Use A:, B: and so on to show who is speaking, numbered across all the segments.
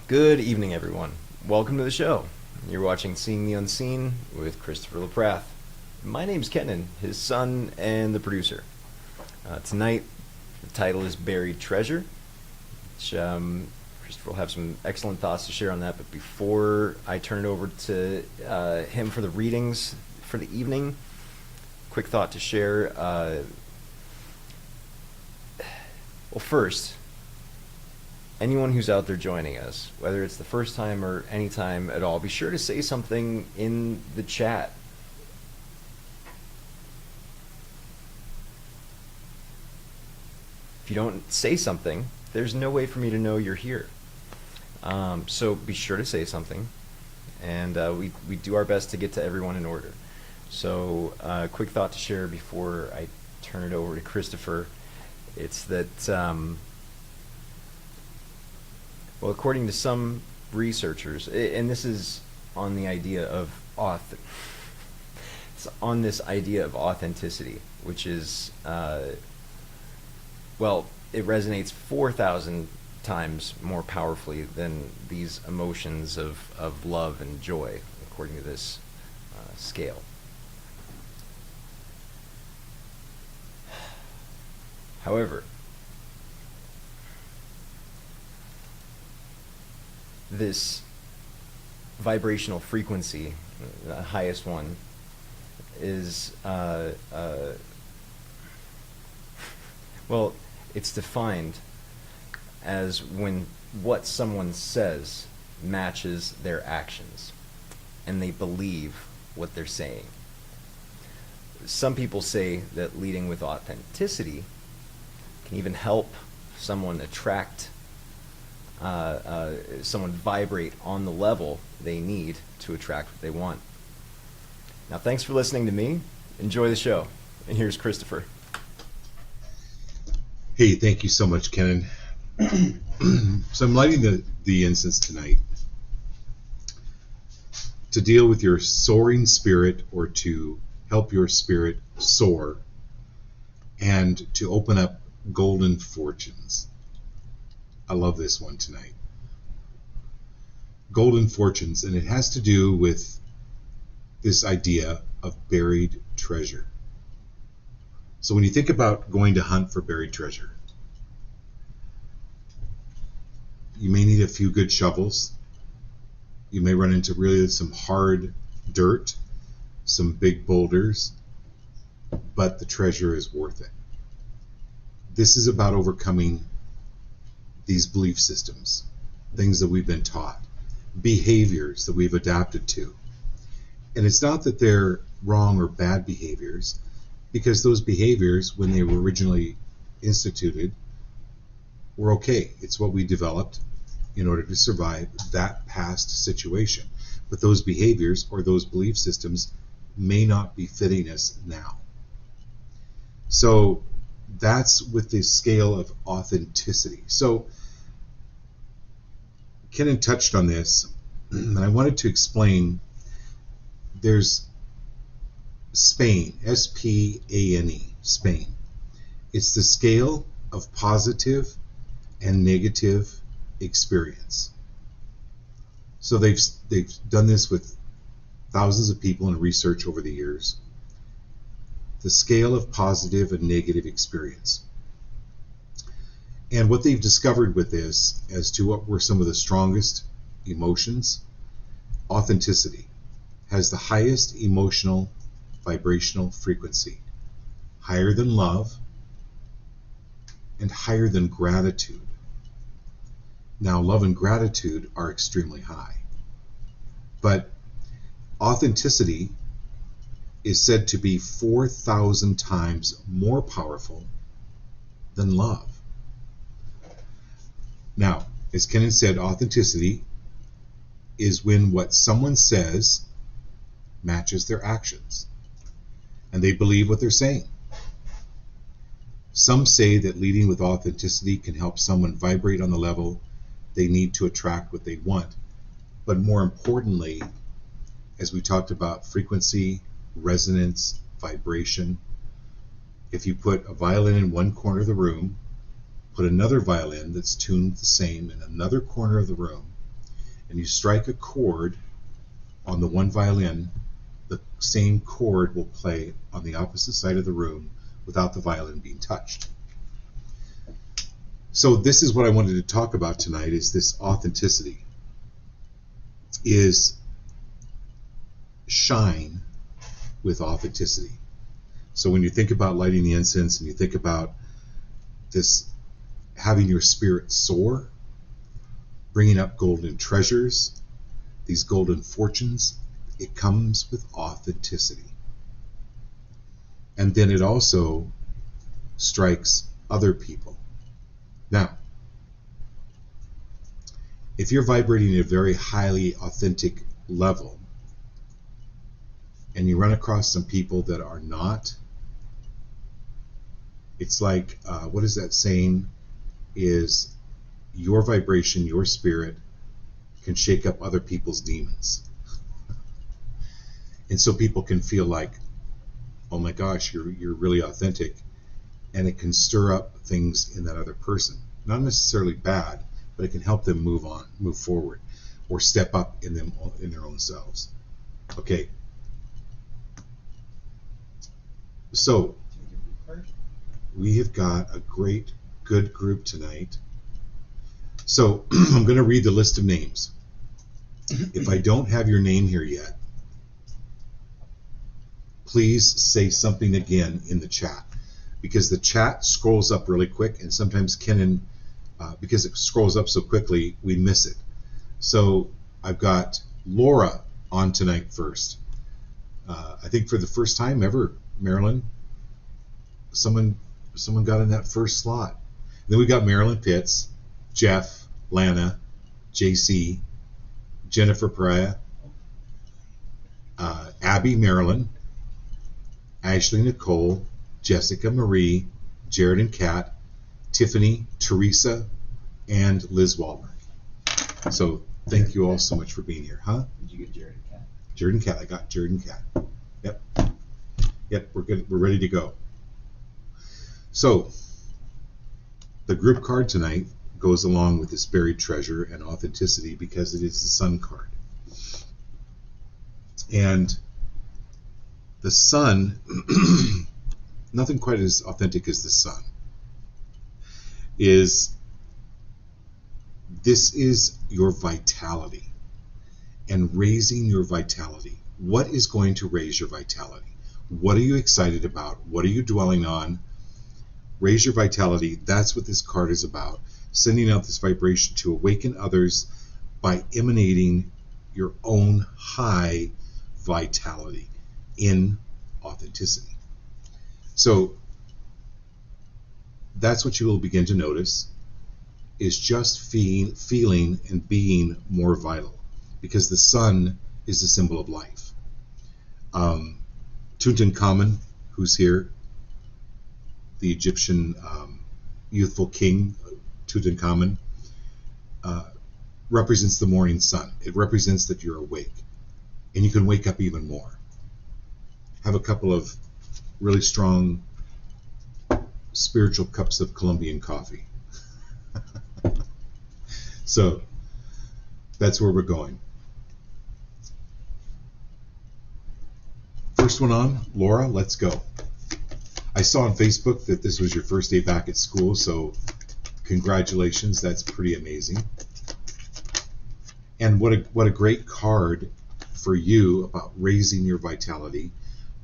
A: Good evening, everyone. Welcome to the show. You're watching Seeing the Unseen with Christopher LaPrath. My name's Kenan, his son and the producer. Tonight, the title is Buried Treasure, which Christopher will have some excellent thoughts to share on that. But before I turn it over to him for the readings for the evening, quick thought to share. Well, first, anyone who's out there joining us, whether it's the first time or any time at all, be sure to say something in the chat. If you don't say something, there's no way for me to know you're here. So be sure to say something, and we do our best to get to everyone in order. So quick thought to share before I turn it over to Christopher. It's that... well, according to some researchers, and this is on the idea of it's on this idea of authenticity, which is, well, it resonates 4,000 times more powerfully than these emotions of love and joy, according to this scale. However, this vibrational frequency, the highest one, is well, it's defined as when what someone says matches their actions and they believe what they're saying. Some people say that leading with authenticity can even help someone attract someone vibrate on the level they need to attract what they want. Now, thanks for listening to me. Enjoy the show. And here's Christopher.
B: Hey, thank you so much, Kenan. So I'm lighting the incense tonight to deal with your soaring spirit, or to help your spirit soar, and to open up golden fortunes. I love this one tonight. Golden fortunes, and it has to do with this idea of buried treasure. So when you think about going to hunt for buried treasure, you may need a few good shovels. You may run into really some hard dirt, some big boulders, but the treasure is worth it. This is about overcoming these belief systems, things that we've been taught, behaviors that we've adapted to. And it's not that they're wrong or bad behaviors, because those behaviors, when they were originally instituted, were okay. It's what we developed in order to survive that past situation. But those behaviors or those belief systems may not be fitting us now. So that's with the scale of authenticity. So Kenan touched on this, and I wanted to explain. There's Spain, S-P-A-N-E, Spain. It's the scale of positive and negative experience. So they've done this with thousands of people in research over the years. The scale of positive and negative experience. And what they've discovered with this, as to what were some of the strongest emotions, authenticity has the highest emotional vibrational frequency, higher than love and higher than gratitude. Now, love and gratitude are extremely high, but authenticity is said to be 4,000 times more powerful than love. Now, as Kenan said, authenticity is when what someone says matches their actions, and they believe what they're saying. Some say that leading with authenticity can help someone vibrate on the level they need to attract what they want. But more importantly, as we talked about frequency, resonance, vibration, if you put a violin in one corner of the room, put another violin that's tuned the same in another corner of the room, and you strike a chord on the one violin, the same chord will play on the opposite side of the room without the violin being touched. So this is what I wanted to talk about tonight, is this authenticity, is shine with authenticity. So when you think about lighting the incense and you think about this, having your spirit soar, bringing up golden treasures, these golden fortunes, it comes with authenticity. And then it also strikes other people. Now, if you're vibrating at a very highly authentic level and you run across some people that are not, it's like, what is that saying? Is your vibration, your spirit can shake up other people's demons. And so people can feel like, oh my gosh, you're really authentic. And it can stir up things in that other person. Not necessarily bad, but it can help them move on, move forward, or step up in their own selves. Okay. So we have got a great, good group tonight. So I'm going to read the list of names. If I don't have your name here yet, please say something again in the chat, because the chat scrolls up really quick, and sometimes Kenan, because it scrolls up so quickly, we miss it. So I've got Laura on tonight first. I think for the first time ever, Marilyn, someone got in that first slot. Then we got Marilyn Pitts, Jeff, Lana, JC, Jennifer Perea, Abby Marilyn, Ashley Nicole, Jessica Marie, Jared and Kat, Tiffany, Teresa, and Liz Wahlberg. So thank you all so much for being here. Huh?
C: Did you get Jared and Kat?
B: Jared and Kat. I got Jared and Kat. Yep, we're good. We're ready to go. So the group card tonight goes along with this buried treasure and authenticity because it is the sun card. And the sun, nothing quite as authentic as the sun, this is your vitality and raising your vitality. What is going to raise your vitality? What are you excited about? What are you dwelling on? Raise your vitality. That's what this card is about. Sending out this vibration to awaken others by emanating your own high vitality in authenticity. So that's what you will begin to notice, is just feeling and being more vital, because the sun is the symbol of life. Tutankhamun, who's here, the Egyptian youthful king, Tutankhamun, represents the morning sun. It represents that you're awake, and you can wake up even more. Have a couple of really strong spiritual cups of Colombian coffee. So that's where we're going. First one on, Laura, let's go. I saw on Facebook that this was your first day back at school, so congratulations. That's pretty amazing. And what a great card for you about raising your vitality,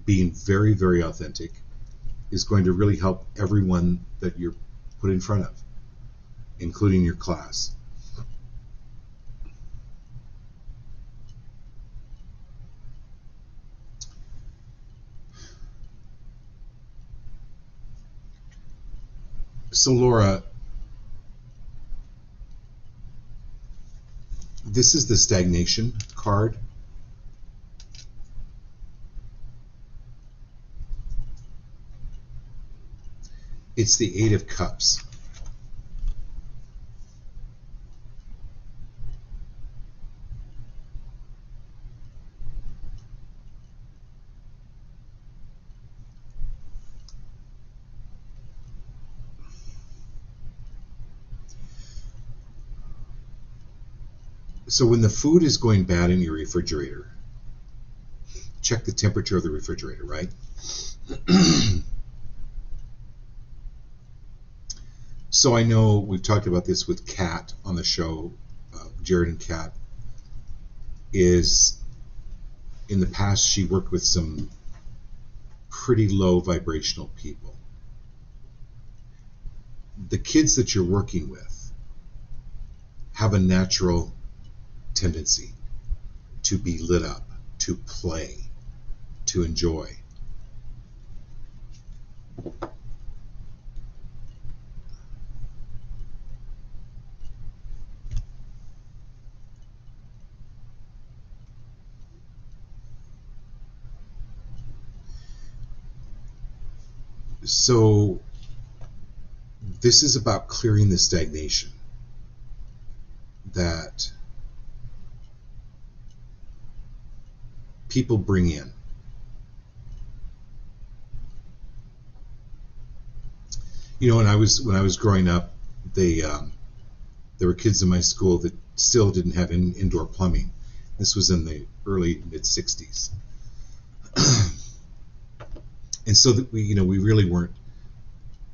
B: being very, very authentic, is going to really help everyone that you're put in front of, including your class. So Laura, this is the stagnation card. It's the Eight of Cups. So when the food is going bad in your refrigerator, check the temperature of the refrigerator, right? So I know we've talked about this with Kat on the show, Jared and Kat, is in the past she worked with some pretty low vibrational people. The kids that you're working with have a natural tendency to be lit up, to play, to enjoy. So this is about clearing the stagnation that people bring in. You know, when I was growing up, there were kids in my school that still didn't have indoor plumbing. This was in the early mid '60s, and so that we really weren't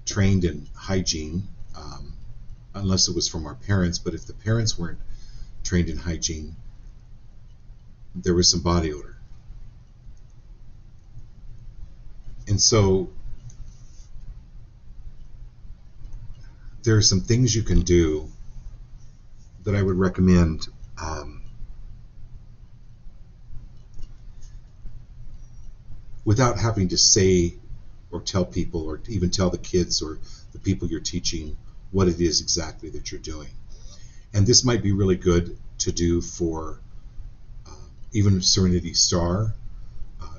B: trained in hygiene, unless it was from our parents. But if the parents weren't trained in hygiene, there was some body odor. And so there are some things you can do that I would recommend. Without having to say or tell people or even tell the kids or the people you're teaching what it is exactly that you're doing. And this might be really good to do for even Serenity Star,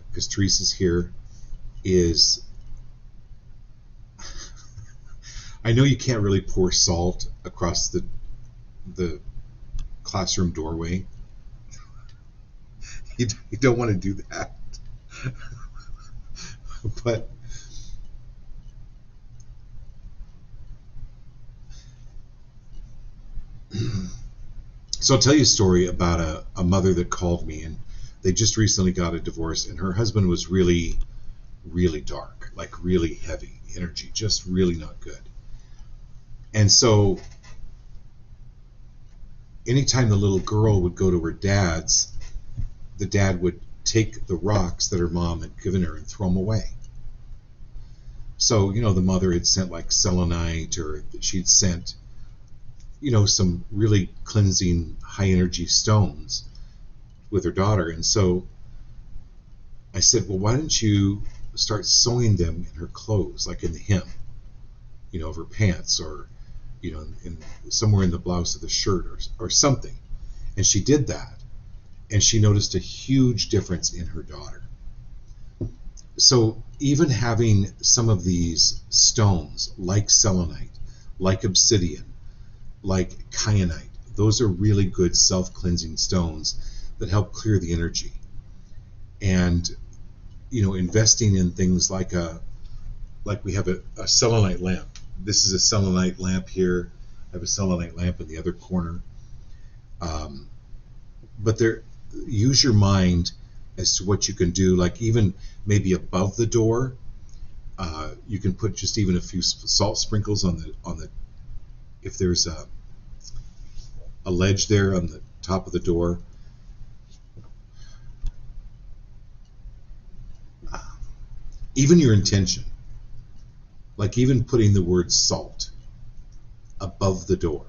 B: because Teresa's here, is I know you can't really pour salt across the classroom doorway. You don't want to do that. But so I'll tell you a story about a mother that called me, and they just recently got a divorce, and her husband was really, really dark, like really heavy energy, just really not good. And so anytime the little girl would go to her dad's, the dad would take the rocks that her mom had given her and throw them away. So, the mother had sent like selenite, or she'd sent, some really cleansing high energy stones with her daughter. And so I said, well, why don't you start sewing them in her clothes, like in the hem, of her pants, or, somewhere in the blouse of the shirt, or something. And she did that. And she noticed a huge difference in her daughter. So even having some of these stones, like selenite, like obsidian, like kyanite, those are really good self-cleansing stones that help clear the energy. And investing in things like we have a selenite lamp. This is a selenite lamp here. I have a selenite lamp in the other corner. But use your mind as to what you can do, like even maybe above the door. You can put just even a few salt sprinkles on the if there's a ledge there on the top of the door. Even your intention, like even putting the word salt above the door,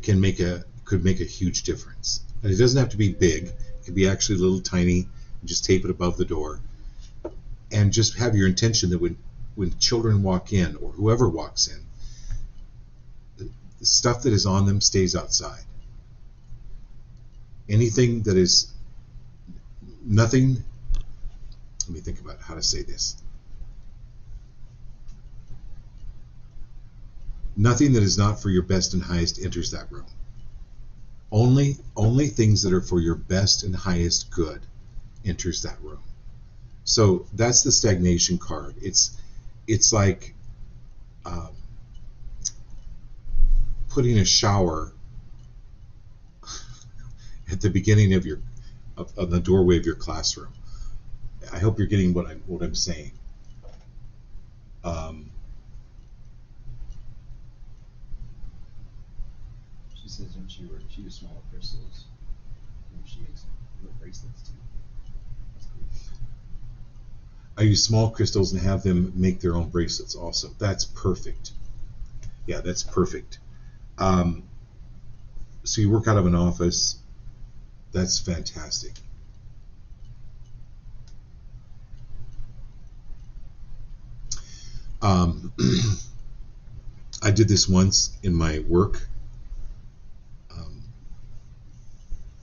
B: could make a huge difference. And it doesn't have to be big. It can be actually a little tiny, and just tape it above the door. And just have your intention that when children walk in, or whoever walks in, the stuff that is on them stays outside. Anything that is nothing, let me think about how to say this. Nothing that is not for your best and highest enters that room. Only things that are for your best and highest good enters that room. So that's the stagnation card. It's like putting a shower at the beginning of of the doorway of your classroom. I hope you're getting what I'm saying. Um,
C: She says when she was small crystals, she makes little bracelets too. That's cool.
B: I use small crystals and have them make their own bracelets also. That's perfect. Yeah, that's perfect. So you work out of an office. That's fantastic. I did this once in my work.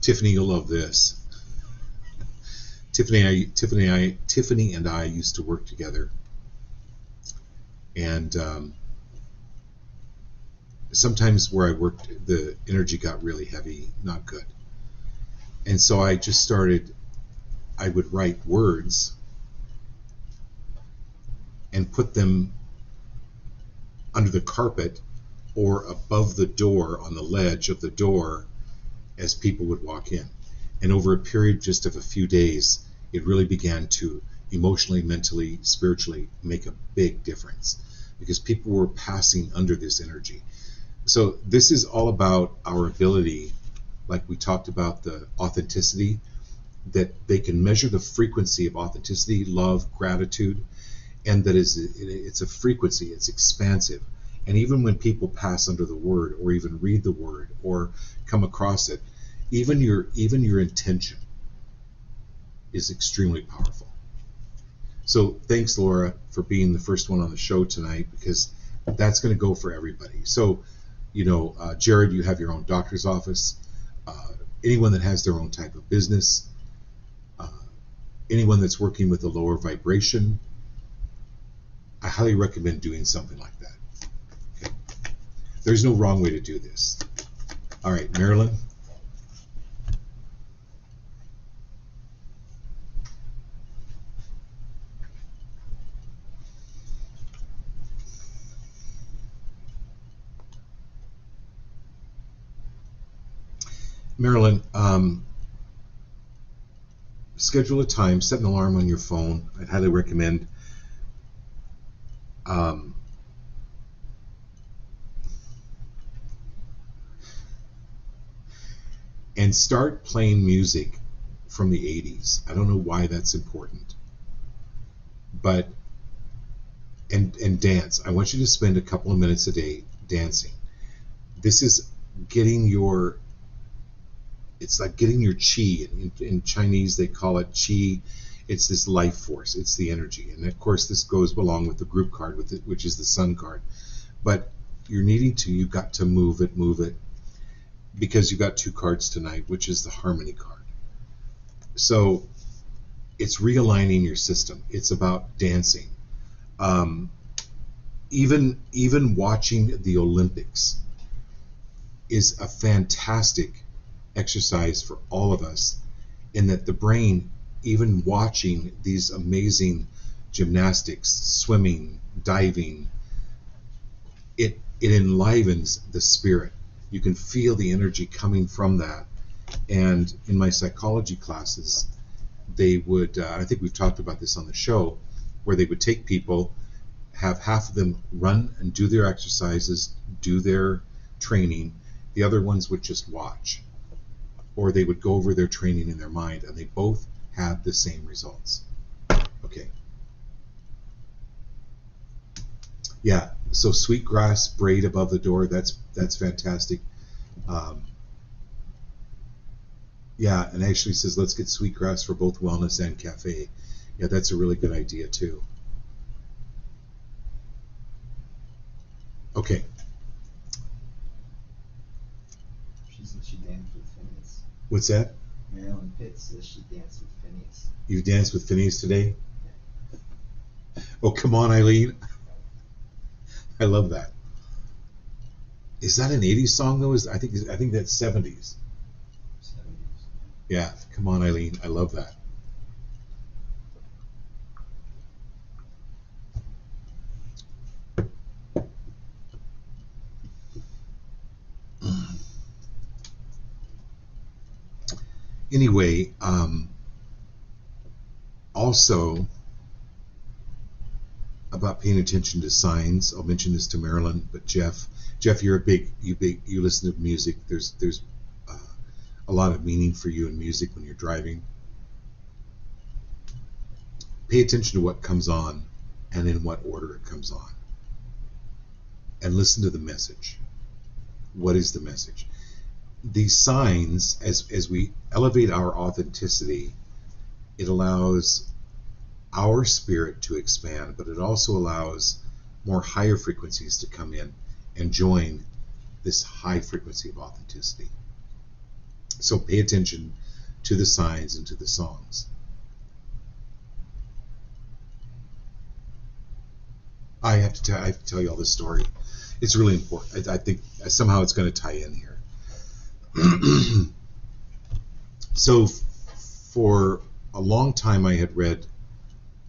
B: Tiffany, you'll love this. Tiffany and I used to work together, and sometimes where I worked, the energy got really heavy, not good. And so I just started. I would write words and put them under the carpet or above the door on the ledge of the door as people would walk in. And over a period just of a few days, it really began to emotionally, mentally, spiritually make a big difference because people were passing under this energy. So this is all about our ability, like we talked about the authenticity, that they can measure the frequency of authenticity, love, gratitude, and that it's a frequency, it's expansive. And even when people pass under the word or even read the word or come across it, even your intention is extremely powerful. So thanks, Laura, for being the first one on the show tonight, because that's going to go for everybody. So, Jared, you have your own doctor's office. Anyone that has their own type of business, anyone that's working with a lower vibration, I highly recommend doing something like that. Okay. There's no wrong way to do this. All right, Marilyn. Marilyn, schedule a time, set an alarm on your phone. I'd highly recommend. And start playing music from the 80s. I don't know why that's important. But, and dance. I want you to spend a couple of minutes a day dancing. This is it's like getting your chi. In Chinese, they call it chi. It's this life force. It's the energy. And of course, this goes along with the group card, which is the sun card. But you've got to move it, because you got two cards tonight, which is the harmony card. So it's realigning your system. It's about dancing. Even watching the Olympics is a fantastic exercise for all of us, in that the brain, even watching these amazing gymnastics, swimming, diving, it enlivens the spirit. You can feel the energy coming from that. And in my psychology classes, they would, I think we've talked about this on the show, where they would take people, have half of them run and do their exercises, do their training. The other ones would just watch. Or they would go over their training in their mind, and they both had the same results. Okay. Yeah, so sweetgrass braid above the door, that's fantastic. Yeah, and Ashley says, let's get sweetgrass for both wellness and cafe. Yeah, that's a really good idea too. Okay.
C: She said she danced with Phineas.
B: What's that?
C: Marilyn Pitts says she danced with Phineas.
B: You danced with Phineas today? Oh, come on, Eileen. I love that. Is that an 80s song though? I think that's 70s.
C: 70s.
B: Yeah, come on, Eileen. I love that. Anyway, also about paying attention to signs. I'll mention this to Marilyn, but Jeff, you're you listen to music. There's a lot of meaning for you in music when you're driving. Pay attention to what comes on and in what order it comes on. And listen to the message. What is the message? These signs, as we elevate our authenticity, it allows our spirit to expand, but it also allows more higher frequencies to come in and join this high frequency of authenticity. So pay attention to the signs and to the songs. I have to tell you all this story. It's really important. I think somehow it's going to tie in here. So for a long time I had read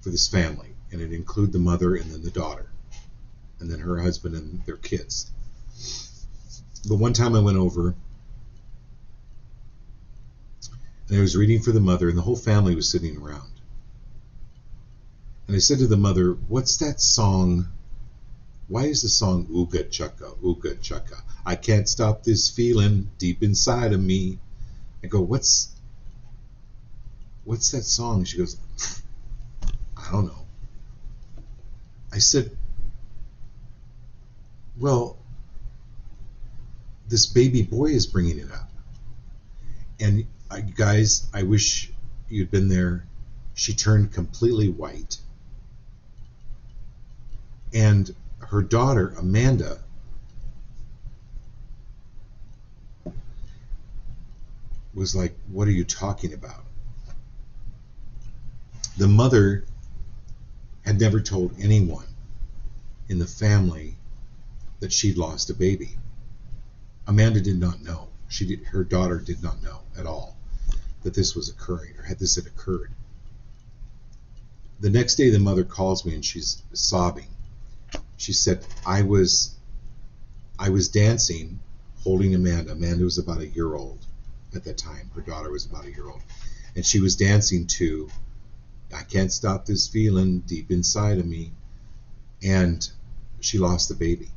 B: for this family, and it included the mother and then the daughter, and then her husband and their kids. But one time I went over, and I was reading for the mother, and the whole family was sitting around. And I said to the mother, "What's that song? Why is the song Ooga Chukka, I can't stop this feeling deep inside of me?" I go, what's that song? She goes, "I don't know." I said, "Well, this baby boy is bringing it up. And guys, I wish you'd been there. She turned completely white. And her daughter, Amanda, was like, "What are you talking about?" The mother had never told anyone in the family that she'd lost a baby. Amanda did not know. Her daughter did not know at all that this was occurring, or this had occurred. The next day, the mother calls me and she's sobbing. She said, I was dancing, holding Amanda. Amanda was about a year old at that time. Her daughter was about a year old. And she was dancing to "I Can't Stop This Feeling Deep Inside of Me." And she lost the baby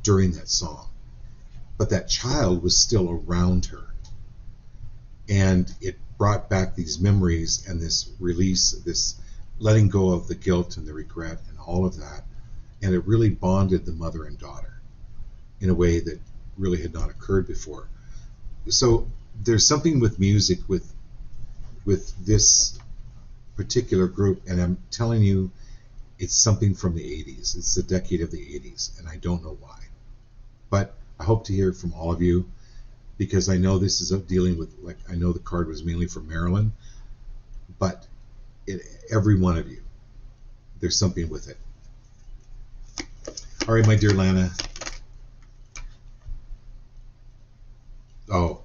B: during that song. But that child was still around her. And it brought back these memories and this release, this letting go of the guilt and the regret and all of that. And it really bonded the mother and daughter in a way that really had not occurred before. So there's something with music, with this particular group, and I'm telling you, it's something from the 80s. It's the decade of the 80s, and I don't know why. But I hope to hear from all of you, because I know this is dealing with, like, I know the card was mainly for Marilyn, but every one of you, there's something with it. All right, my dear Lana. Oh,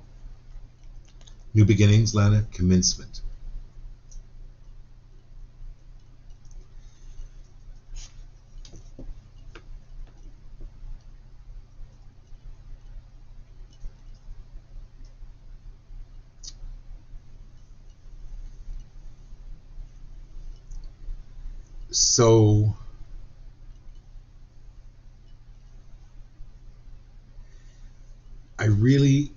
B: new beginnings, Lana, commencement. So I really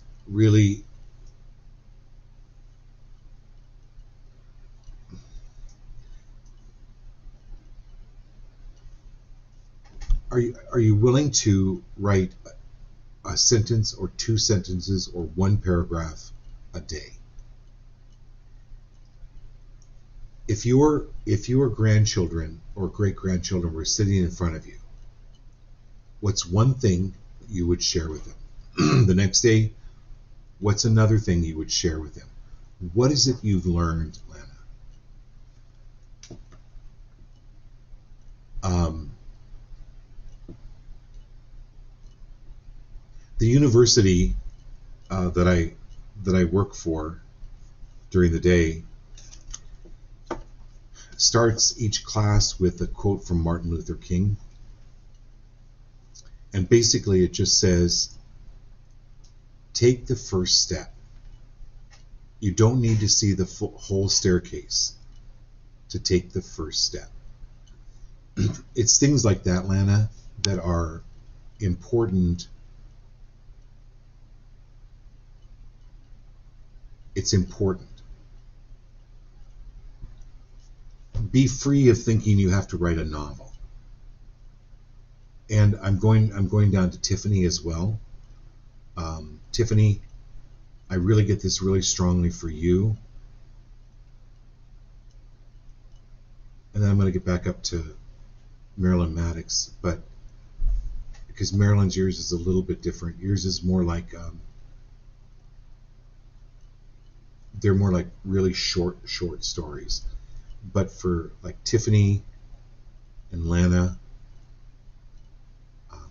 B: are you willing to write a sentence or two sentences or one paragraph a day? If your grandchildren or great-grandchildren were sitting in front of you, what's one thing you would share with them? The next day, what's another thing you would share with them? What is it you've learned, Lana? The university that I work for during the day starts each class with a quote from Martin Luther King. And basically it just says, take the first step. You don't need to see the whole staircase to take the first step. It's things like that, Lana, that are important. It's important. Be free of thinking you have to write a novel. And I'm going down to Tiffany as well. Tiffany, I really get this really strongly for you. And then I'm going to get back up to Marilyn Maddox, but because Marilyn's, yours is a little bit different. Yours is more like they're more like really short stories. But for like Tiffany and Lana,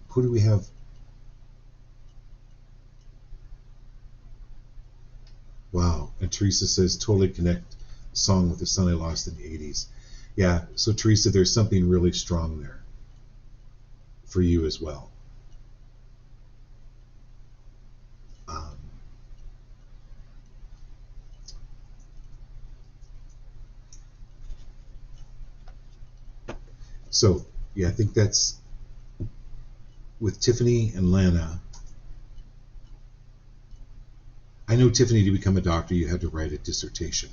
B: who do we have? Wow. And Teresa says, totally connect song with the son I lost in the 80s. Yeah, so Teresa, there's something really strong there for you as well. So, yeah, I think that's with Tiffany and Lana. I know, Tiffany, to become a doctor, you had to write a dissertation.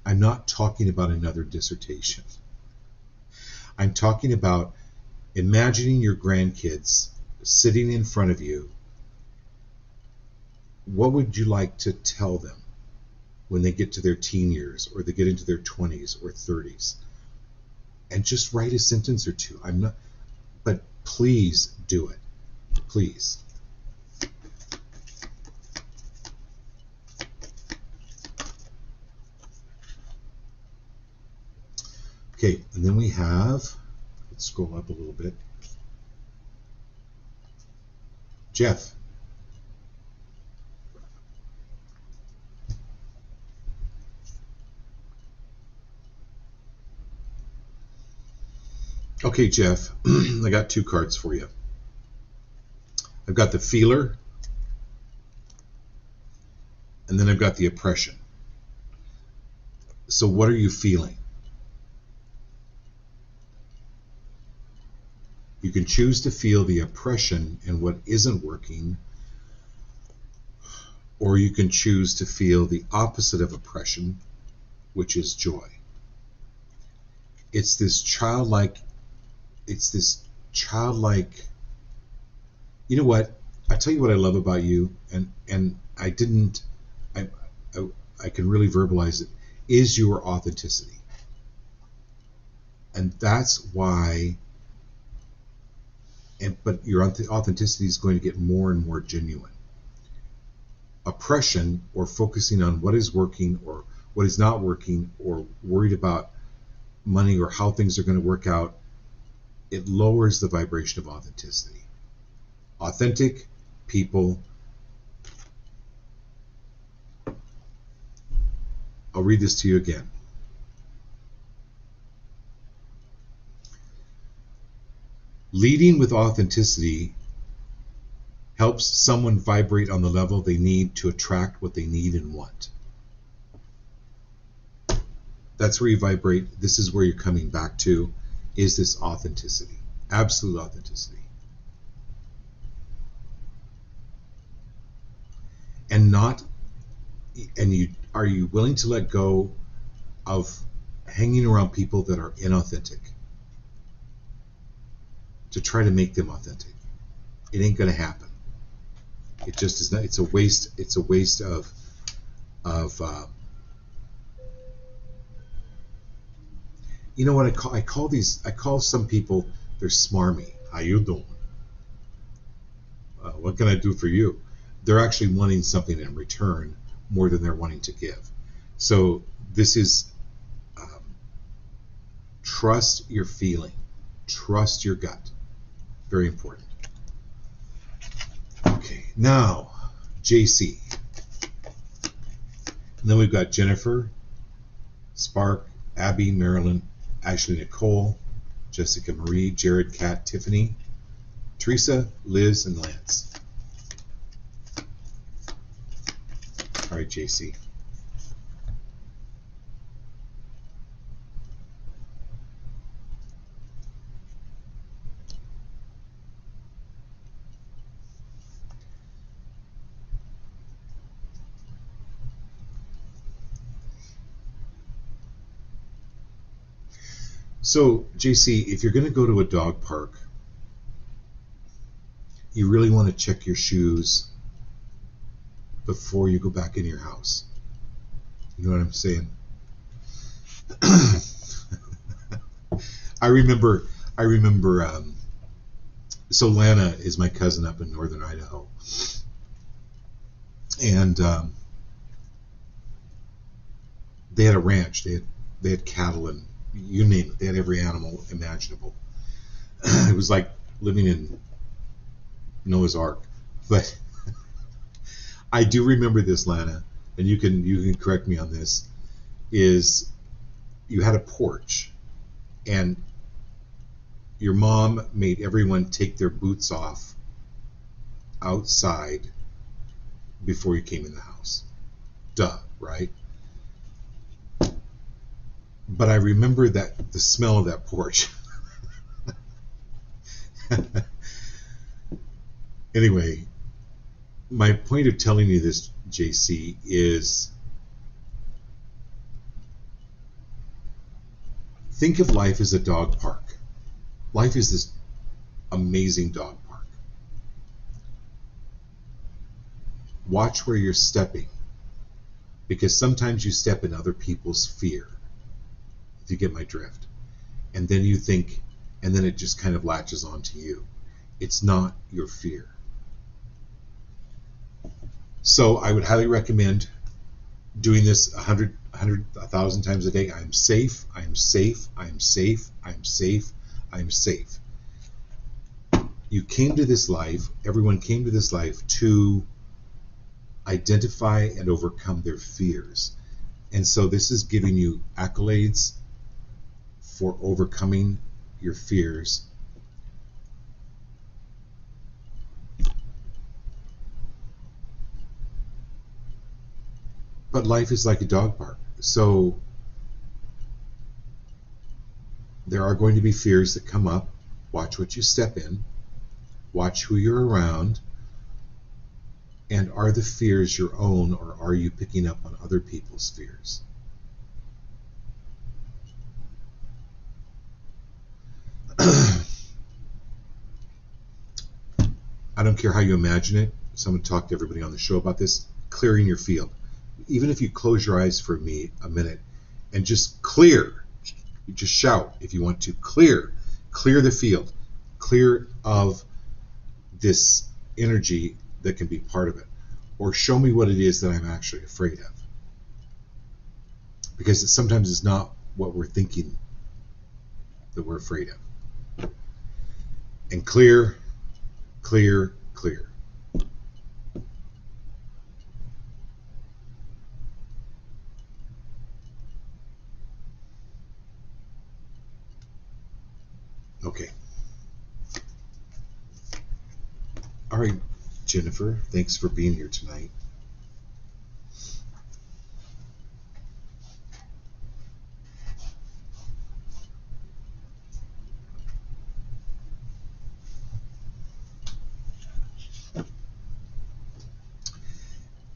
B: I'm not talking about another dissertation. I'm talking about imagining your grandkids sitting in front of you. What would you like to tell them when they get to their teen years, or they get into their 20s or 30s? And just write a sentence or two. But please do it. Please. Okay, and then we have, let's scroll up a little bit. Jeff. Okay, Jeff, I got two cards for you. I've got the feeler, and then I've got the oppression. So what are you feeling? You can choose to feel the oppression and what isn't working, or you can choose to feel the opposite of oppression, which is joy. It's this childlike, you know what? I tell you what I love about you, and I can really verbalize it, is your authenticity. And that's why, but your authenticity is going to get more and more genuine. Oppression, or focusing on what is working or what is not working, or worried about money or how things are going to work out, it lowers the vibration of authenticity. Authentic people, I'll read this to you again. Leading with authenticity helps someone vibrate on the level they need to attract what they need and want. That's where you vibrate. This is where you're coming back to, is this authenticity, absolute authenticity. Are you willing to let go of hanging around people that are inauthentic to try to make them authentic? It ain't going to happen. It just is not. It's a waste. It's a waste of you know what I call some people, they're smarmy. How you doing? What can I do for you? They're actually wanting something in return more than they're wanting to give. So this is trust your feeling, trust your gut. Very important. Okay, now JC. And then we've got Jennifer, Spark, Abby, Marilyn, Ashley Nicole, Jessica Marie, Jared, Kat, Tiffany, Teresa, Liz, and Lance. All right, JC. So, JC, if you're going to go to a dog park, you really want to check your shoes before you go back in your house. You know what I'm saying? I remember. So Lana is my cousin up in northern Idaho, and they had a ranch. They had cattle and you name it. They had every animal imaginable. It was like living in Noah's Ark. But I do remember this, Lana, and you can correct me on this. Is you had a porch, and your mom made everyone take their boots off outside before you came in the house. Duh, right? But I remember that the smell of that porch. Anyway, my point of telling you this, JC, is think of life as a dog park. Life is this amazing dog park. Watch where you're stepping, because sometimes you step in other people's fear, if you get my drift. And then you think, and then it just kind of latches onto you. It's not your fear. So I would highly recommend doing this 1,000 times a day. I'm safe, I'm safe, I'm safe, I'm safe, I'm safe. You came to this life, everyone came to this life to identify and overcome their fears. And so this is giving you accolades for overcoming your fears. But life is like a dog park. So there are going to be fears that come up. Watch what you step in. Watch who you're around. And are the fears your own, or are you picking up on other people's fears? I don't care how you imagine it. Someone talked to everybody on the show about this. Clearing your field. Even if you close your eyes for a minute and just clear, just shout if you want to, clear the field, clear of this energy that can be part of it, or show me what it is that I'm actually afraid of, because sometimes it's not what we're thinking that we're afraid of. And clear. Okay. All right, Jennifer, thanks for being here tonight.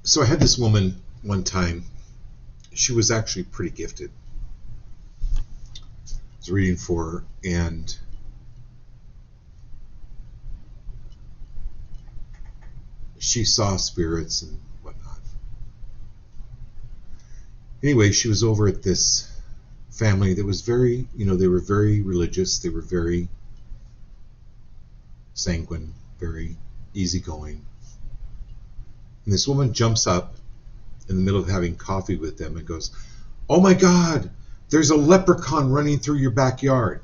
B: So I had this woman one time. She was actually pretty gifted. I was reading for her, and she saw spirits and whatnot. Anyway, she was over at this family that was very, they were very religious. They were very sanguine, very easygoing. And this woman jumps up in the middle of having coffee with them and goes, "Oh my God, there's a leprechaun running through your backyard."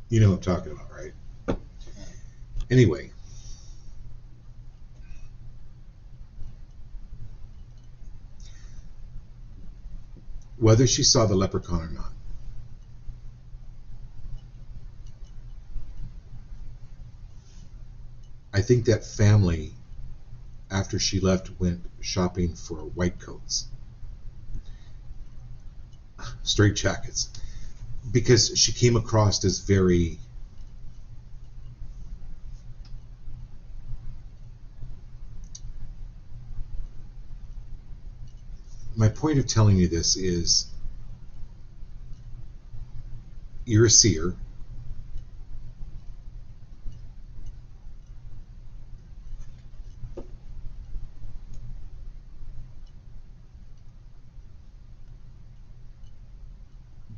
B: You know what I'm talking about, right? Anyway. Whether she saw the leprechaun or not, I think that family, after she left, went shopping for white coats, straight jackets, because she came across as very my point of telling you this is you're a seer.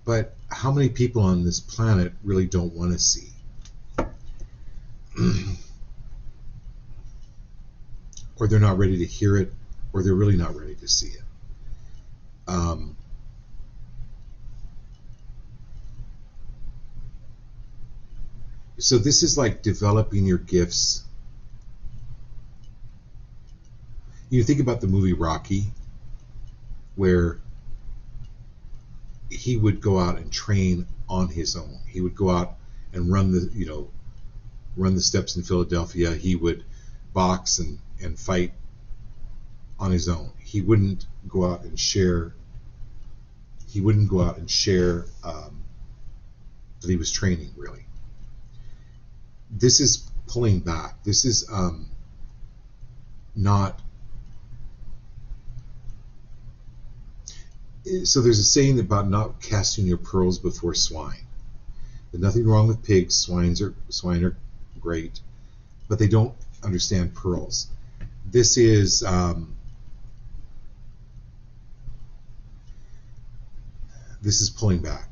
B: But how many people on this planet really don't want to see? Or they're not ready to hear it, or they're really not ready to see it. So this is like developing your gifts. You think about the movie Rocky, where he would go out and train on his own. He would go out and run the steps in Philadelphia. He would box and fight on his own. He wouldn't go out and share. He wouldn't go out and share that he was training, really. This is pulling back. This is not. So there's a saying about not casting your pearls before swine. There's nothing wrong with pigs. Swine are great, but they don't understand pearls. This is pulling back.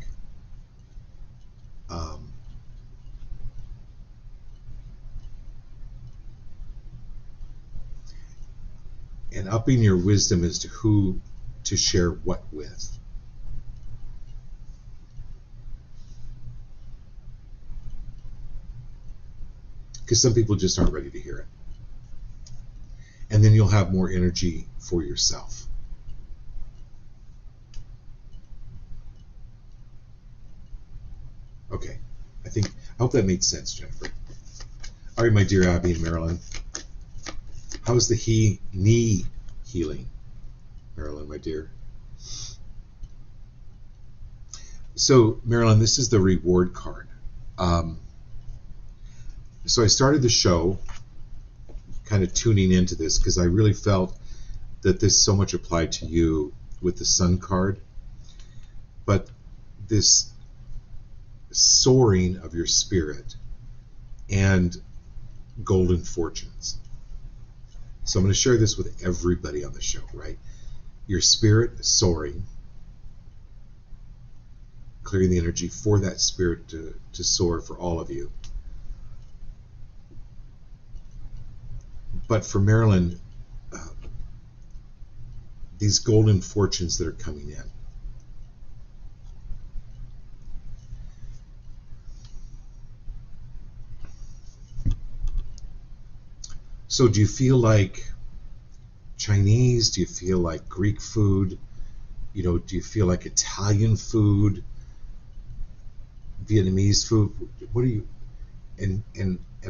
B: And upping your wisdom as to who to share what with. Because some people just aren't ready to hear it. And then you'll have more energy for yourself. Okay, I hope that made sense, Jennifer. All right, my dear Abby and Marilyn. How's the knee healing, Marilyn, my dear? So, Marilyn, this is the reward card. So I started the show kind of tuning into this because I really felt that this so much applied to you with the Sun card. But this soaring of your spirit and golden fortunes. So I'm going to share this with everybody on the show, right? Your spirit soaring, clearing the energy for that spirit to soar for all of you. But for Marilyn, these golden fortunes that are coming in. So do you feel like Chinese? Do you feel like Greek food? Do you feel like Italian food? Vietnamese food? What do you... And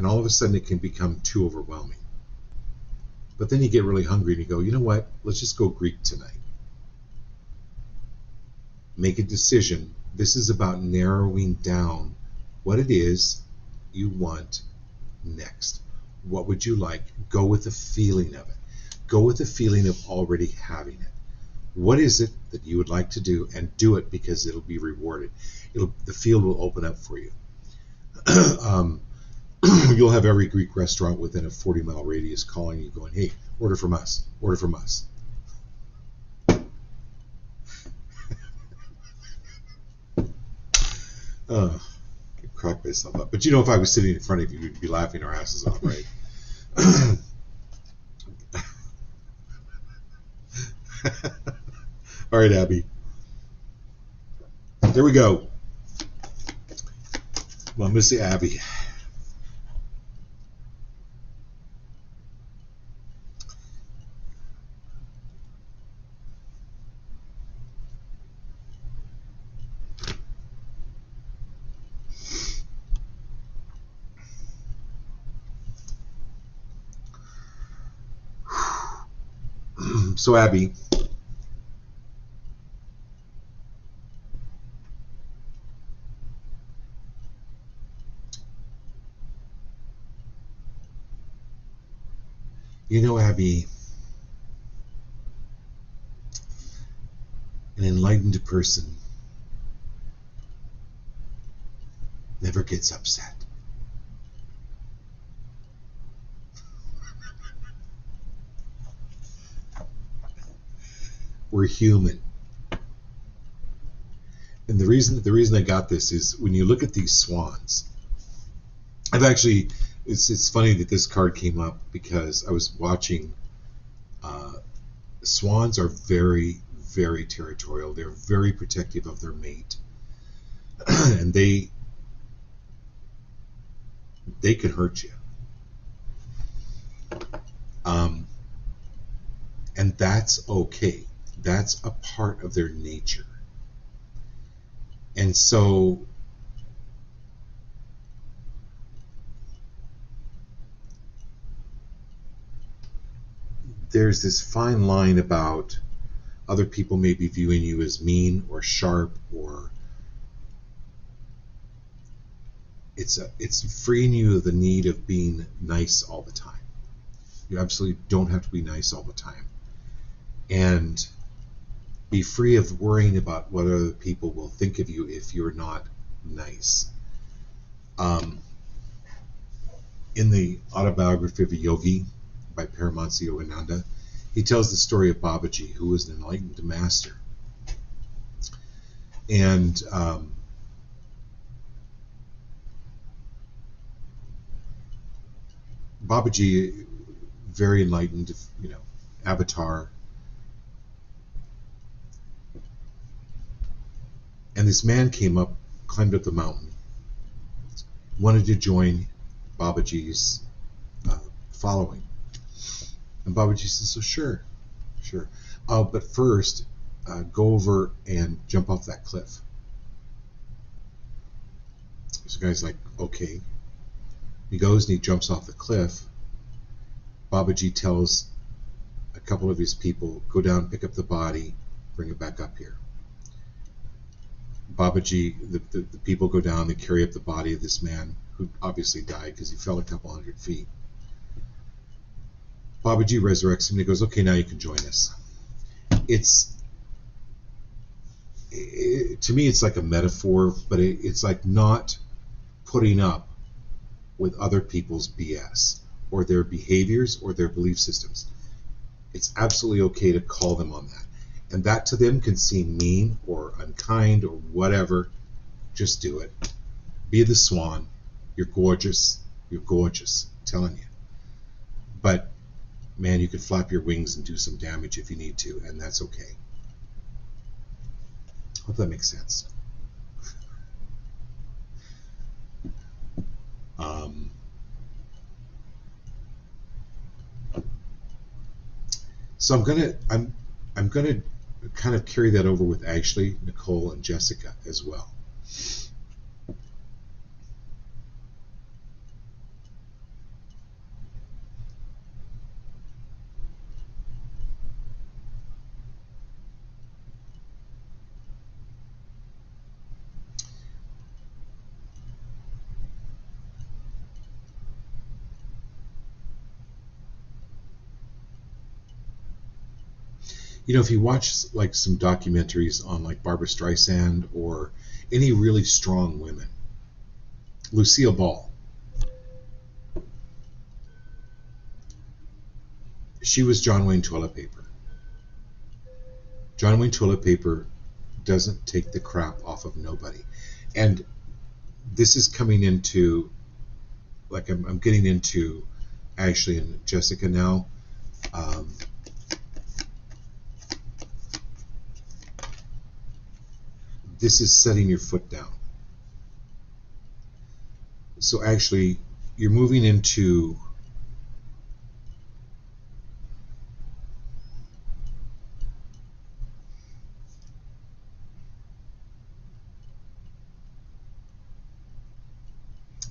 B: all of a sudden it can become too overwhelming. But then you get really hungry and you go, you know what? Let's just go Greek tonight. Make a decision. This is about narrowing down what it is you want next. What would you like? Go with the feeling of it. Go with the feeling of already having it. What is it that you would like to do, and do it because it'll be rewarded. The field will open up for you. You'll have every Greek restaurant within a 40-mile radius calling you, going, hey, order from us, order from us. I crack myself up. But if I was sitting in front of you, we'd be laughing our asses off, right? All right, Abby. There we go. Well, Missy Abby. So, Abby, Abby, An enlightened person never gets upset. We're human. And the reason I got this is when you look at these swans. I've actually, it's funny that this card came up because I was watching. Swans are very, very territorial. They're very protective of their mate, and they could hurt you. And that's okay. That's a part of their nature. And so there's this fine line about other people may be viewing you as mean or sharp, or it's freeing you of the need of being nice all the time. You absolutely don't have to be nice all the time. And be free of worrying about what other people will think of you if you're not nice. In the autobiography of a yogi by Paramahansa Yogananda, he tells the story of Babaji, who was an enlightened master. And Babaji, very enlightened, avatar. And this man came up, climbed up the mountain, wanted to join Babaji's following. And Babaji says, so sure. But first, go over and jump off that cliff. So the guy's like, okay. He goes and he jumps off the cliff. Babaji tells a couple of his people, go down, pick up the body, bring it back up here. Babaji, the people go down, they carry up the body of this man who obviously died because he fell a couple hundred feet. Babaji resurrects him and he goes, okay, now you can join us. To me, it's like a metaphor, but it's like not putting up with other people's BS or their behaviors or their belief systems. It's absolutely okay to call them on that. And that to them can seem mean or unkind or whatever. Just do it. Be the swan. You're gorgeous. You're gorgeous. I'm telling you. But, man, you could flap your wings and do some damage if you need to, and that's okay. Hope that makes sense. So I'm gonna kind of carry that over with Ashley, Nicole, and Jessica as well. If you watch like some documentaries on like Barbra Streisand or any really strong women, Lucille Ball, she was John Wayne toilet paper. John Wayne toilet paper doesn't take the crap off of nobody. And this is coming into, like I'm getting into Ashley and Jessica now. This is setting your foot down. So actually, you're moving into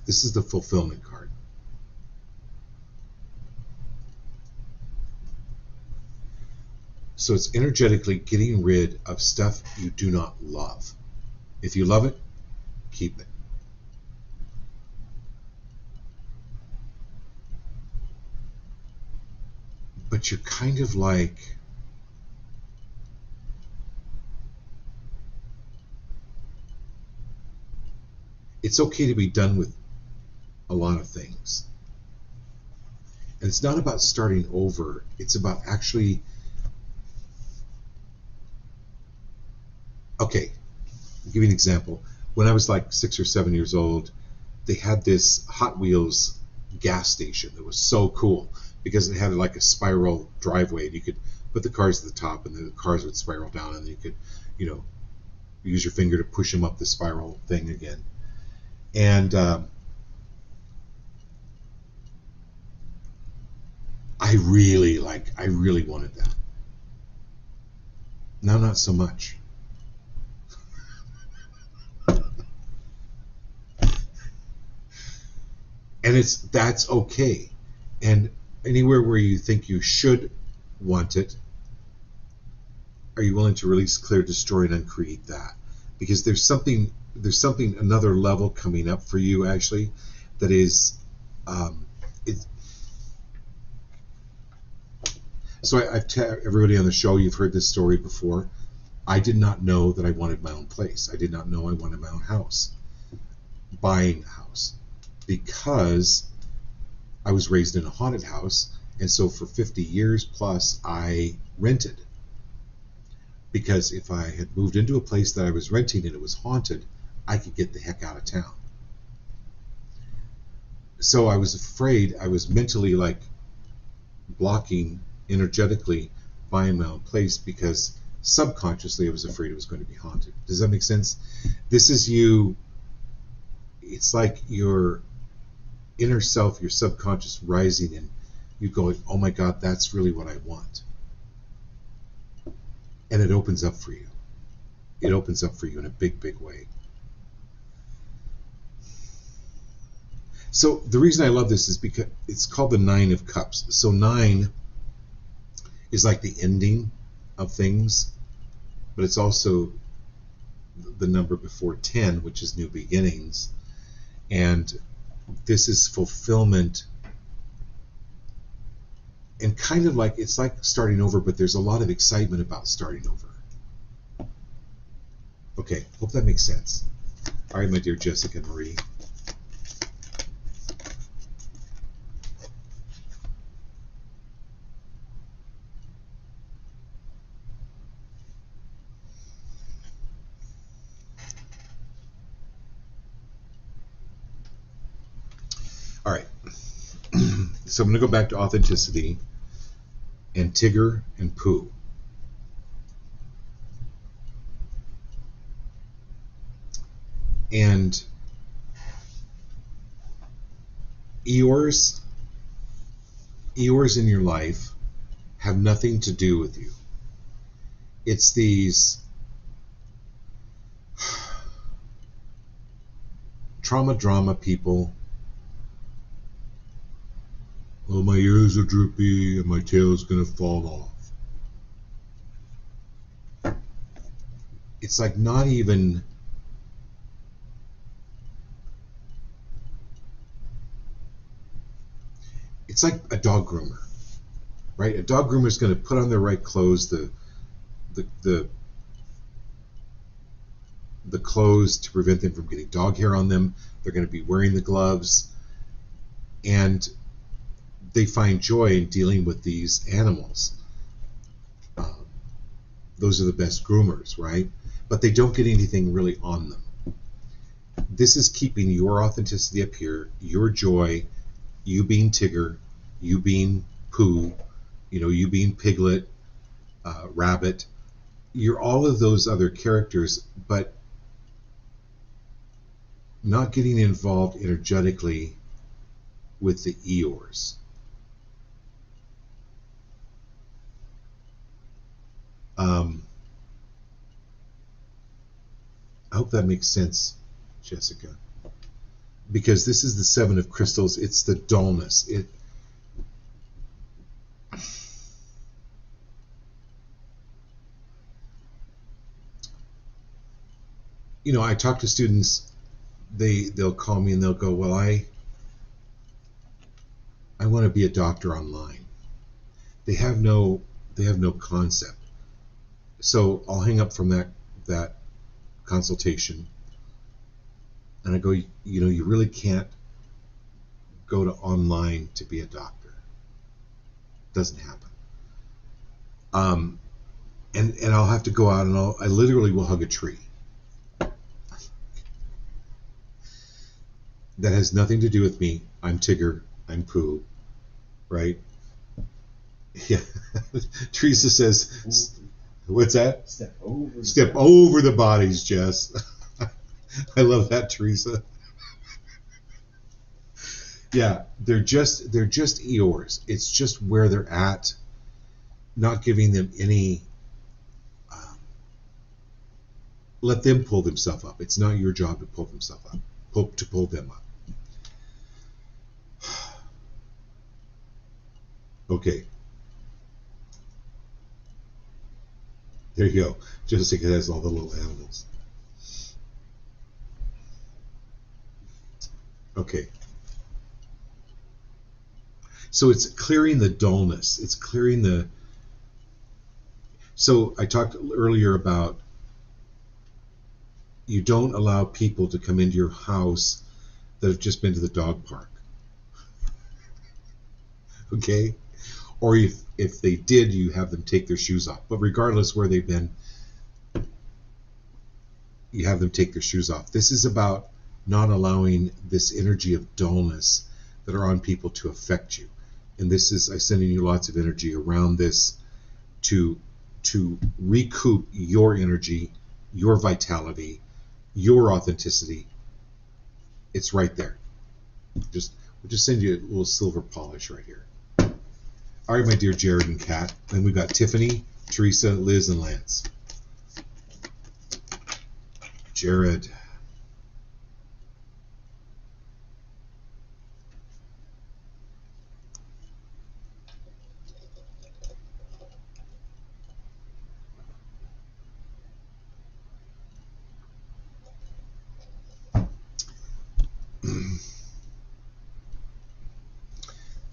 B: this is the fulfillment card. So it's energetically getting rid of stuff you do not love. If you love it, keep it. But you're kind of like It's okay to be done with a lot of things. And it's not about starting over. It's about actually, okay, I'll give you an example. When I was like 6 or 7 years old, they had this Hot Wheels gas station that was so cool because it had like a spiral driveway, and you could put the cars at the top and the cars would spiral down, and you could, use your finger to push them up the spiral thing again. And I really wanted that. Now not so much. And that's okay. And anywhere where you think you should want it, are you willing to release, clear, destroy, and uncreate that? Because there's something, another level coming up for you actually, that is, So I've everybody on the show, you've heard this story before. I did not know that I wanted my own place. I did not know I wanted my own house, buying a house, because I was raised in a haunted house, and so for 50 years plus I rented. Because if I had moved into a place that I was renting and it was haunted, I could get the heck out of town. So I was afraid, I was mentally like blocking energetically buying my own place because subconsciously I was afraid it was going to be haunted. Does that make sense? This is you, it's like your inner self, your subconscious rising, and you going, oh my God, that's really what I want. And it opens up for you. It opens up for you in a big, big way. So the reason I love this is because it's called the Nine of Cups. So 9 is like the ending of things, but it's also the number before 10, which is new beginnings. And this is fulfillment, and kind of like, it's like starting over, but there's a lot of excitement about starting over. Okay, hope that makes sense. All right, my dear Jessica Marie. All right, so I'm going to go back to authenticity and Tigger and Pooh. And Eeyores in your life have nothing to do with you. It's these trauma drama people. Oh, my ears are droopy and my tail's gonna fall off. It's like not even, it's like a dog groomer, right? A dog groomer is going to put on their right clothes, the clothes to prevent them from getting dog hair on them. They're going to be wearing the gloves, and they find joy in dealing with these animals. Those are the best groomers, right? But they don't get anything really on them. This is keeping your authenticity up here, your joy, you being Tigger, you being Pooh, you being Piglet, Rabbit. You're all of those other characters, but not getting involved energetically with the Eeyores. I hope that makes sense, Jessica. Because this is the 7 of crystals. It's the dullness. I talk to students. They'll call me and they'll go, well, I want to be a doctor online. They have no concept. So I'll hang up from that consultation, And I go, you know, you really can't go to online to be a doctor. Doesn't happen. And I'll have to go out and I literally will hug a tree. That has nothing to do with me. I'm Tigger. I'm Pooh. Right? Yeah. Teresa says, what's that? Step over the bodies, Jess. I love that, Teresa. Yeah, they're just Eeyores. It's just where they're at, not giving them any. Let them pull themselves up. It's not your job to pull themselves up. To pull them up. Okay. There you go. Jessica has all the little animals. Okay. So it's clearing the dullness. It's clearing the. So I talked earlier about you don't allow people to come into your house that have just been to the dog park. Okay? Or if they did, you have them take their shoes off. But regardless where they've been, you have them take their shoes off. This is about not allowing this energy of dullness that are on people to affect you. And this is, I'm sending you lots of energy around this to recoup your energy, your vitality, your authenticity. It's right there. We'll just send you a little silver polish right here. All right, my dear Jared and Kat. Then we've got Tiffany, Teresa, Liz, and Lance. Jared.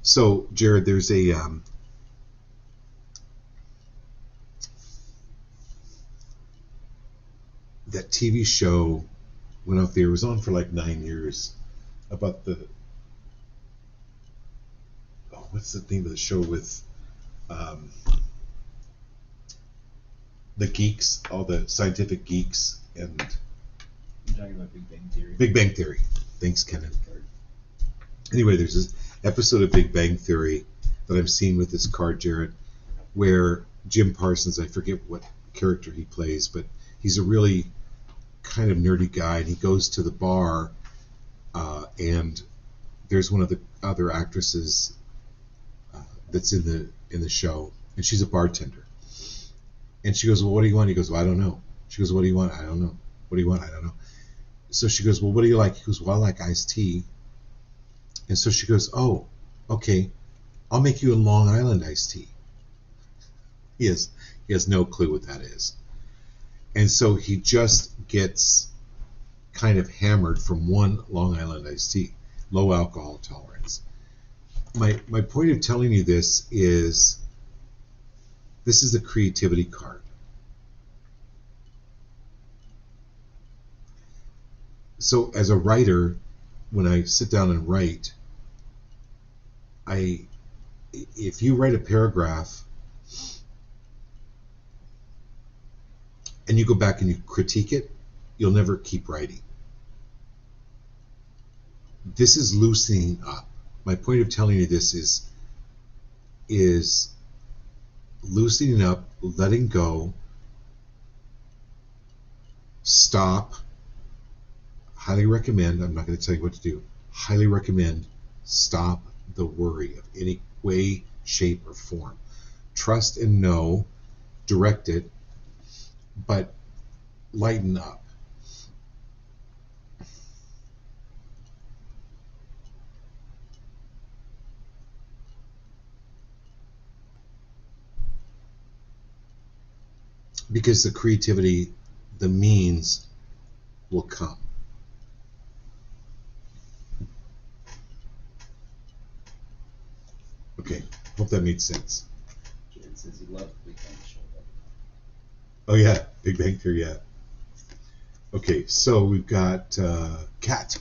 B: So, Jared, there's a that TV show went off the air. It was on for like 9 years about the what's the name of the show with the geeks, all the scientific geeks, and
C: You're talking about Big Bang Theory.
B: Big Bang Theory. Thanks, Kenan. Anyway, there's this episode of Big Bang Theory that I'm seeing with this card, Jared, where Jim Parsons, I forget what character he plays, but he's a really kind of nerdy guy, and he goes to the bar, and there's one of the other actresses that's in the show, and she's a bartender. And she goes, well, what do you want? He goes, well, I don't know. She goes, what do you want? I don't know. What do you want? I don't know. So she goes, well, what do you like? He goes, well, I like iced tea. And so she goes, oh, okay, I'll make you a Long Island iced tea. He has no clue what that is. And so he just gets kind of hammered from one Long Island iced tea, low alcohol tolerance. My point of telling you this is the creativity card. So as a writer, when I sit down and write, if you write a paragraph and you go back and you critique it, you'll never keep writing. This is loosening up. My point of telling you this is loosening up, letting go, stop. Highly recommend, I'm not going to tell you what to do, highly recommend stop the worry of any way, shape, or form. Trust and know, direct it, but lighten up. Because the creativity, the means will come. Okay, hope that made sense.
C: Jared says he loved Big Bang Show.
B: Oh yeah, Big Bang Theory, yeah. Okay, so we've got cat.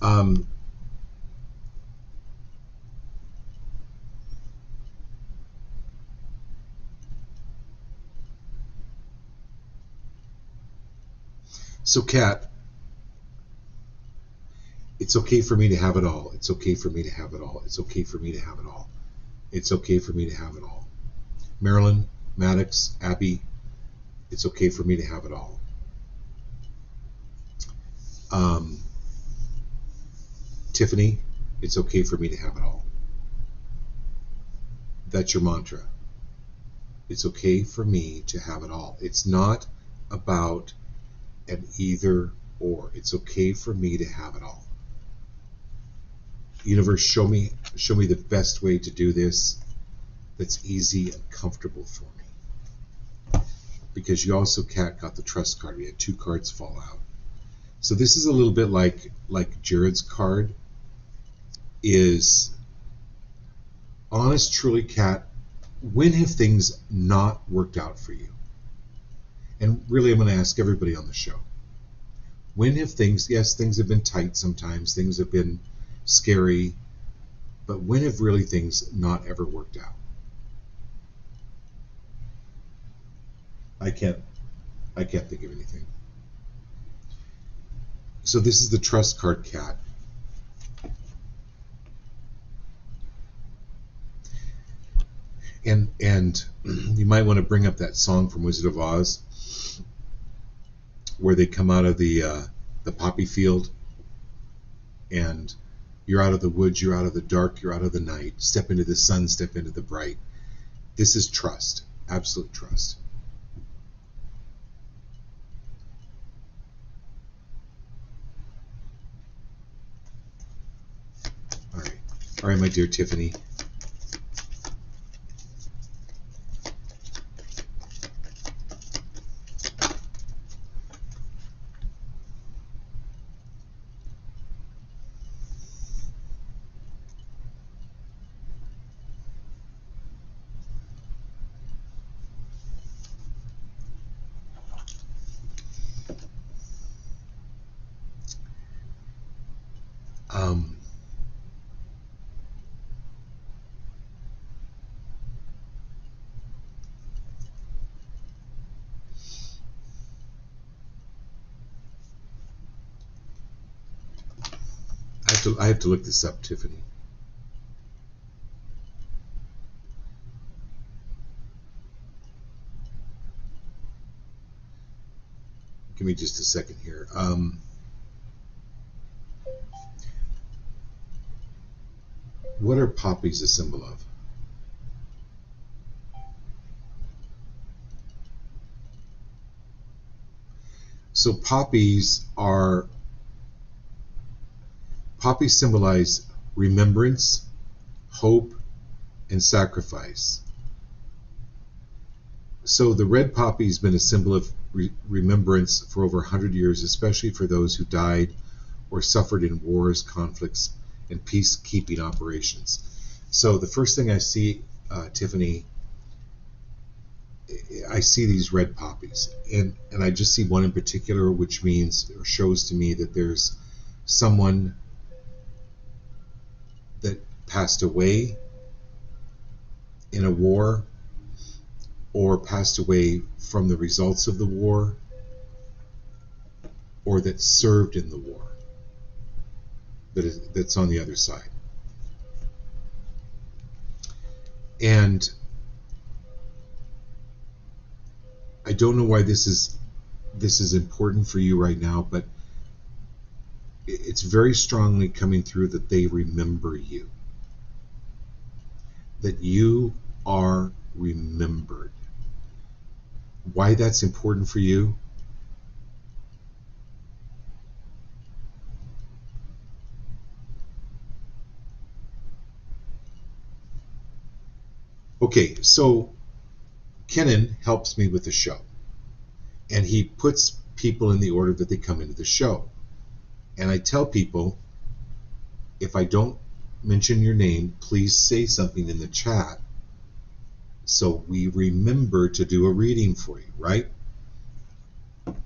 B: Um, so cat, it's okay for me to have it all. It's okay for me to have it all. It's okay for me to have it all. It's okay for me to have it all. Marilyn, Maddox, Abby, it's okay for me to have it all. Tiffany, it's okay for me to have it all. That's your mantra. It's okay for me to have it all. It's not about an either or. It's okay for me to have it all. Universe, show me the best way to do this that's easy and comfortable for me. Because you also, Kat, got the trust card. We had 2 cards fall out. So this is a little bit like Jared's card is honest, truly, Kat, when have things not worked out for you? And really, I'm going to ask everybody on the show. When have things, yes, things have been tight sometimes, things have been scary, but when have really things not ever worked out? I can't think of anything. So this is the trust card, Kat. And you might want to bring up that song from Wizard of Oz where they come out of the poppy field and you're out of the woods, you're out of the dark, you're out of the night, step into the sun, step into the bright. This is trust, absolute trust. All right, my dear Tiffany. I have to look this up, Tiffany. Give me just a second here. What are poppies a symbol of? So poppies symbolize remembrance, hope, and sacrifice. So the red poppy has been a symbol of remembrance for over 100 years, especially for those who died or suffered in wars, conflicts, and peacekeeping operations. So the first thing I see, Tiffany, I see these red poppies, and I just see one in particular, which means or shows to me that there's someone that passed away in a war or passed away from the results of the war or that served in the war that's on the other side. And I don't know why this is important for you right now, but it's very strongly coming through that they remember you. That you are remembered. Why that's important for you? Okay, so Kenan helps me with the show. And he puts people in the order that they come into the show. And I tell people, if I don't mention your name, please say something in the chat so we remember to do a reading for you, right?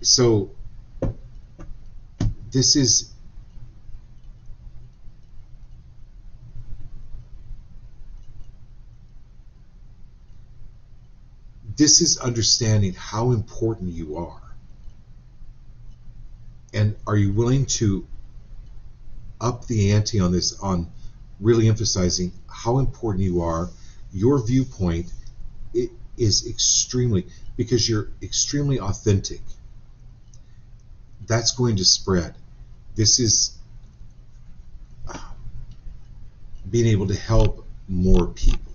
B: So this is understanding how important you are. And are you willing to up the ante on this, on really emphasizing how important you are? Your viewpoint, it is extremely, because you're extremely authentic. That's going to spread. This is being able to help more people.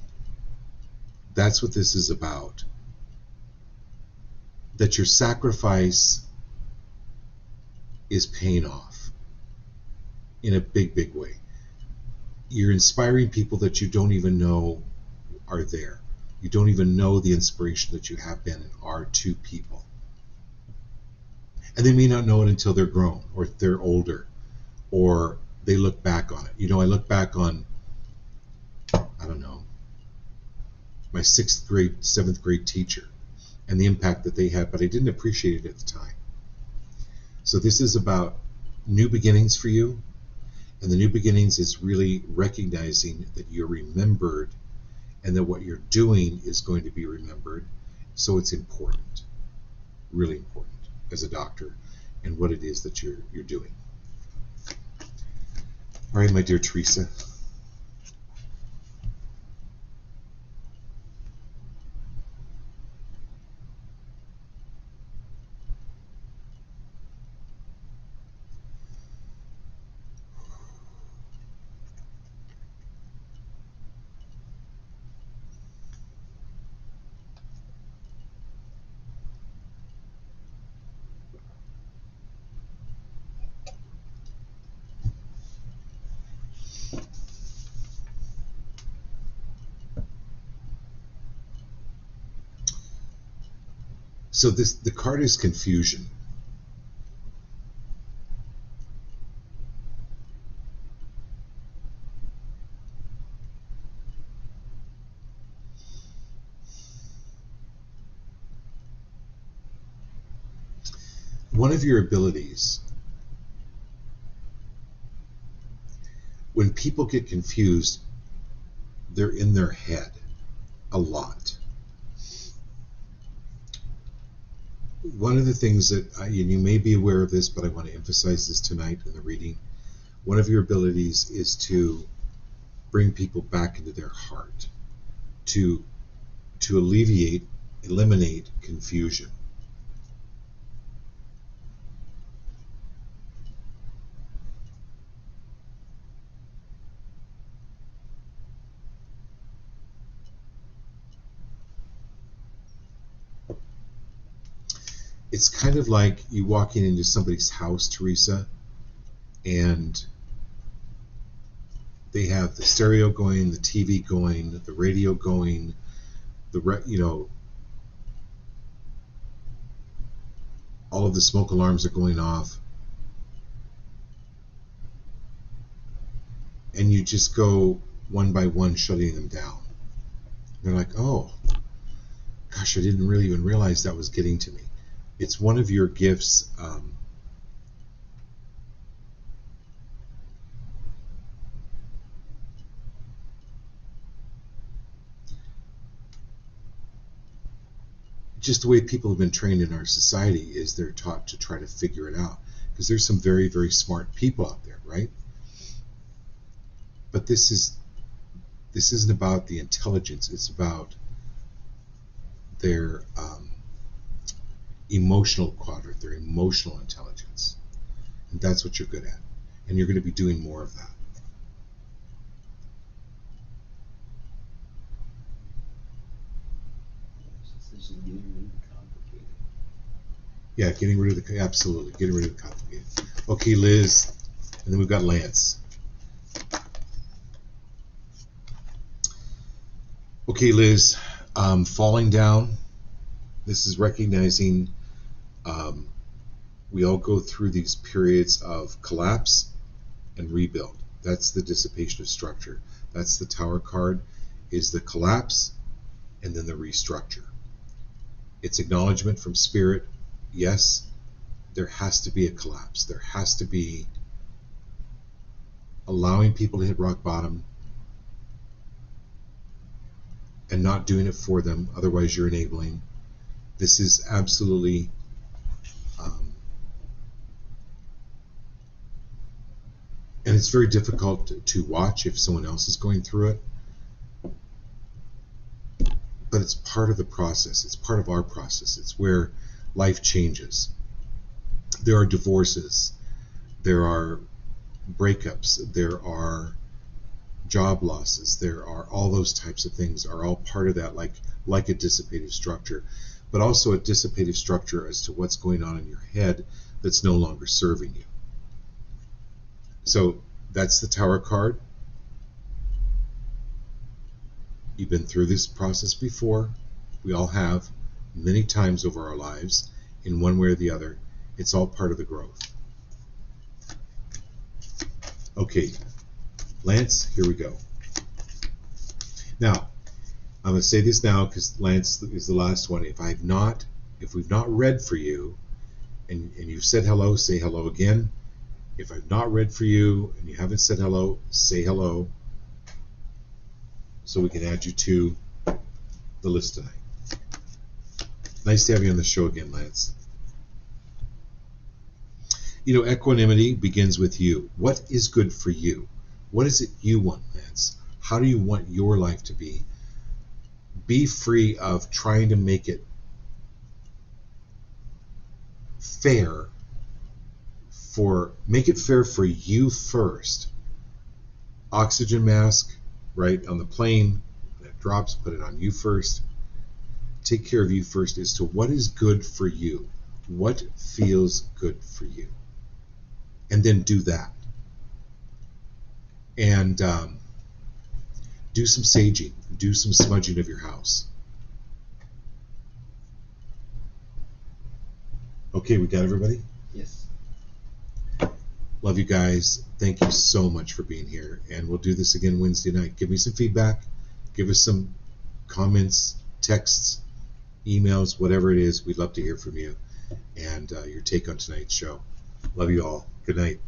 B: That's what this is about. That your sacrifice is paying off in a big, big way. You're inspiring people that you don't even know are there. You don't even know the inspiration that you have been and are to people. And they may not know it until they're grown, or they're older, or they look back on it. You know, I look back on, I don't know, my 6th grade, 7th grade teacher and the impact that they had, but I didn't appreciate it at the time. So this is about new beginnings for you, and the new beginnings is really recognizing that you're remembered and that what you're doing is going to be remembered. So it's important, really important as a doctor, and what it is that you're doing. All right, my dear Teresa. So the card is confusion. One of your abilities, when people get confused, they're in their head a lot. One of the things that, and you may be aware of this, but I want to emphasize this tonight in the reading, one of your abilities is to bring people back into their heart, to eliminate confusion. It's kind of like you walking into somebody's house, Teresa, and they have the stereo going, the TV going, the radio going, all of the smoke alarms are going off, and you just go one by one shutting them down. They're like, oh, gosh, I didn't really even realize that was getting to me. It's one of your gifts. Just the way people have been trained in our society is they're taught to try to figure it out, because there's some very, very smart people out there, right? But this isn't about the intelligence. It's about their emotional quadrant, their emotional intelligence, and that's what you're good at, and you're going to be doing more of that. Yeah, getting rid of absolutely getting rid of the complicated. Okay, Liz, and then we've got Lance. Okay, Liz, falling down. This is recognizing we all go through these periods of collapse and rebuild. That's the dissipation of structure. That's the Tower card, is the collapse and then the restructure. It's acknowledgement from Spirit. Yes, there has to be a collapse. There has to be allowing people to hit rock bottom and not doing it for them. Otherwise, you're enabling. This is absolutely and it's very difficult to watch if someone else is going through it. But it's part of the process. It's part of our process. It's where life changes. There are divorces. There are breakups. There are job losses. There are all those types of things are all part of that, like a dissipative structure, but also a dissipative structure as to what's going on in your head that's no longer serving you. So that's the Tower card. You've been through this process before. We all have, many times over our lives, in one way or the other. It's all part of the growth. Okay, Lance, here we go. Now, I'm going to say this now because Lance is the last one. If we've not read for you, and you've said hello, say hello again. If I've not read for you and you haven't said hello, say hello, so we can add you to the list tonight. Nice to have you on the show again, Lance. You know, equanimity begins with you. What is good for you? What is it you want, Lance? How do you want your life to be? Be free of trying to make it fair for you first. Oxygen mask, right, on the plane, when it drops, put it on you first. Take care of you first as to what is good for you. What feels good for you? And then do that. And do some saging. Do some smudging of your house. Okay, we got everybody?
C: Yes.
B: Love you guys. Thank you so much for being here. And we'll do this again Wednesday night. Give me some feedback. Give us some comments, texts, emails, whatever it is. We'd love to hear from you and your take on tonight's show. Love you all. Good night.